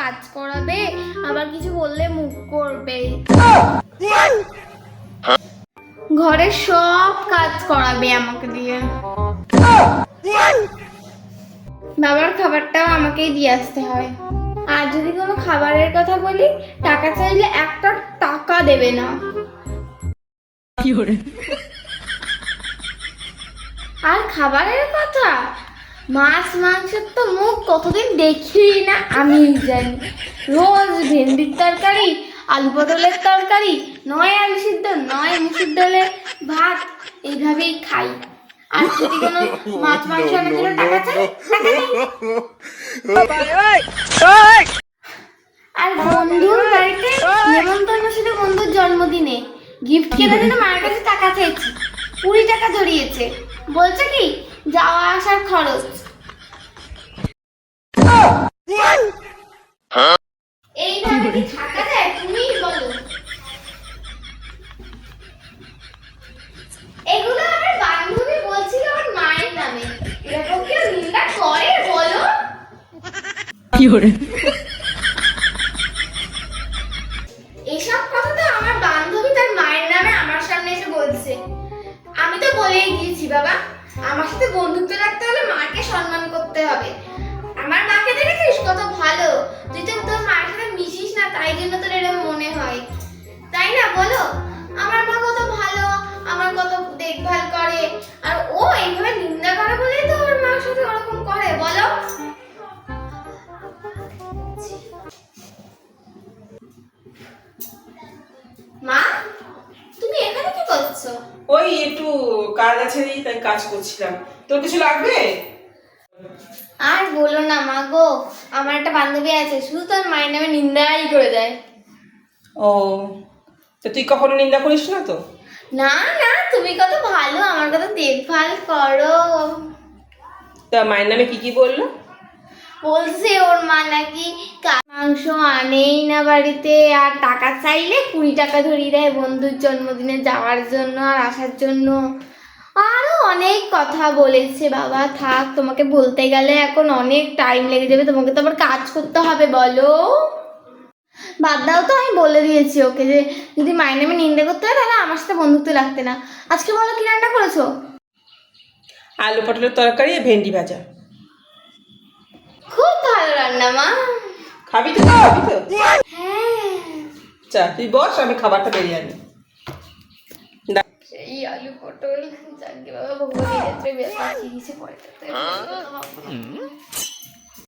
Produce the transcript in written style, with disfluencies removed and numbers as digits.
কাজ করাবে, আবার কিছু বললে মুখ করবে। ঘরের সব কাজ করাবে আমাকে দিয়ে। বাবার খাবারটাও আমাকেই দিয়ে আসতে হয়। আর যদি কোনো খাবারের কথা বলি, টাকা চাইলে একটা টাকা দেবে না। আর খাবারের কথা, মাছ মাংসের তো মুখ কতদিন দেখিই না আমি জানি। রোজ ভেন্ডির তরকারি, আলু পটলের তরকারি, নয় আলু সিদ্ধ নয় মুসুর ডালের ভাত, এইভাবেই খাই। আর যদি কোনো মাছ মাংস আনার জন্য টাকা চাই, টাকা নেই। আর বন্ধুর বাড়িতে নেমন্তন্ন ছিল বন্ধুর জন্মদিনে, গিফট কেনার জন্য মায়ের কাছে টাকা চাইছি, 20 টাকা ধরিয়েছে, বলছে কি যাওয়া আসার খরচ। এইভাবে কি থাকা যায় তুমিই বলো? এগুলো আমার বান্ধবী বলছিল আমার মায়ের নামে, এরকম কেউ নিন্দা করে বলো? কি করে এসব কথা তো আমার বান্ধবী তার মায়ের নামে আমার সামনে এসে বলছে। আমি তো বলেই দিয়েছি বাবা, আমার সাথে বন্ধুত্ব রাখতে হলে মাকে সম্মান করতে হবে। আমার মাকে দেখেছিস কত ভালো, তুই তো তোর মায়ের সাথে মিশিস না তাই জন্য তোর এরকম মনে হয়, তাই না বলো? আমার মা কত ভালো, আমার কত দেখভাল করে, আর ও এইভাবে নিন্দা করে বলেই তো ওর মার সাথে ওরকম করে বলো? মা, তুমি এখানে কি করছো? ওই একটু কাজ আছে, তাই কাজ করছিলাম। তোর কিছু লাগবে? আর বলো না মা গো, আমার একটা বান্ধবী আছে, শুধু তোর মায়ের নামে নিন্দাই করে দেয়। ও, তো তুই কখনো নিন্দা করিস না তো? না না, তুমি কত ভালো, আমার কত দেখভাল করো। তা মায়ের নামে কি কি বললো? বলছে ওর মা নাকি মাংস আনেই না বাড়িতে, আর টাকা চাইলে 20 টাকা ধরিয়ে দেয় বন্ধুর জন্মদিনে যাওয়ার জন্য আর আসার জন্য। আরো অনেক কথা বলেছে। বাবা থাক, তোমাকে বলতে গেলে এখন অনেক টাইম লেগে যাবে, তোমাকে তো আবার কাজ করতে হবে বলো। বাদ দাও তো, আমি বলে দিয়েছি ওকে যে যদি মায়ের নামে নিন্দা করতে হয় তাহলে আমার সাথে বন্ধুত্ব রাখতে না। আজকে বলো কি রান্না করেছো? আলু পটলের তরকারি আর ভেন্ডি ভাজা। খুব ভালো রান্না মা। খাবি তো? খাবি তো? হ্যাঁ, চা তুই বস, আমি খাবারটা বেরিয়ে আনি। সেই আলু পটল, যাকে বাবা ভগবান এই যাত্রায় বেশ পাঠিয়ে দিয়েছে, পরে